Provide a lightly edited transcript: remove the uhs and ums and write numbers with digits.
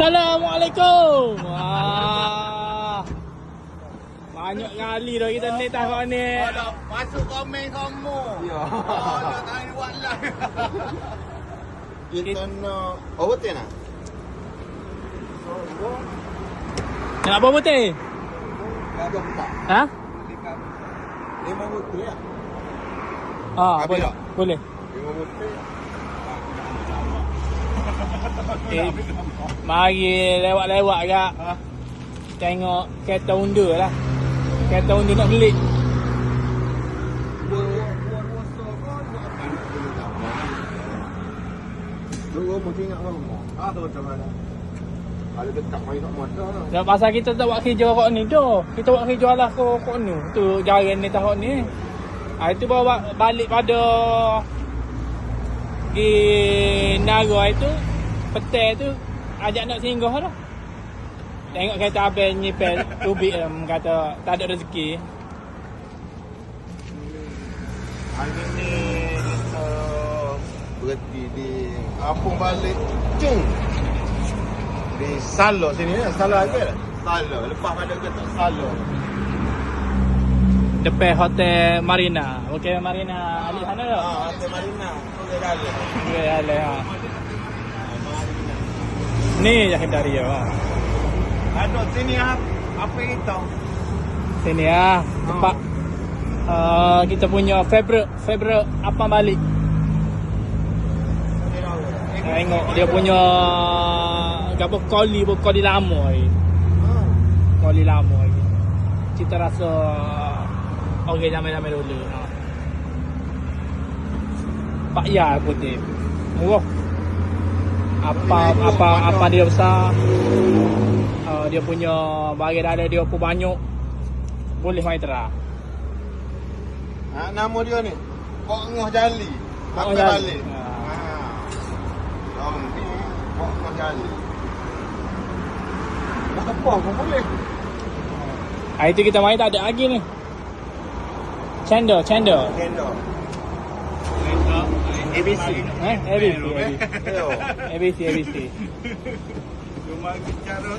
Assalamualaikum. Wah. Banyak kali dah kita ni tahu ni. Ada masuk komen kamu. Ya. Ada tanya buat live. Kita nak overtake nak? Nak apa putih? Ada tak? Ha? 5 butir ya? Ah, Habis boleh. tak? Boleh. 5 butir. Okay. Mari lewat-lewat kak. Tengok kereta undur lah. Kereta undur nak beli. Dulu mesti ingat rumah. Ah tu macam mana? Ada dekat main kat motor. Sebab pasal kita tak buat kerja kok ni dah. Kita buat kerja lah kok ni. Tu jalan ni tahun ni. Itu bawa balik pada di Naga itu. Petai tu ajak nak singgah dah. Tengok kereta abang nyipel tubik kata tak ada rezeki. Hari ni kita berhenti di Kampung Balik Cung. Di Salo sini ya, Salo ada. Salo, lepas pada kita Salo. Depan Hotel Marina. Okey Marina Ali sana dah. Hotel Marina. Okey kali. Okey ale ha. Ni je kita dia. Ada sini apa itu? Sini ah. Tempat kita punya favorite apa balik. Tengok dia punya gapo koli lama ni. Koli lama ni. Cita rasa okey jamai-jamai dulu. Ha. Pak ya putih. Murah. Apa dia besar. Dia punya bahagian dada dia pun banyak. Boleh main terah. Nama dia ni Kok Ngoh Jali. Kok Apa Ngoh Jali. balik? Ni Kok Ngoh Jali. Nak apa pun boleh. Itu kita main tak ada lagi ni. Cendol. Kendo. ABC. ABC. Yo. ABC. Cuma bicara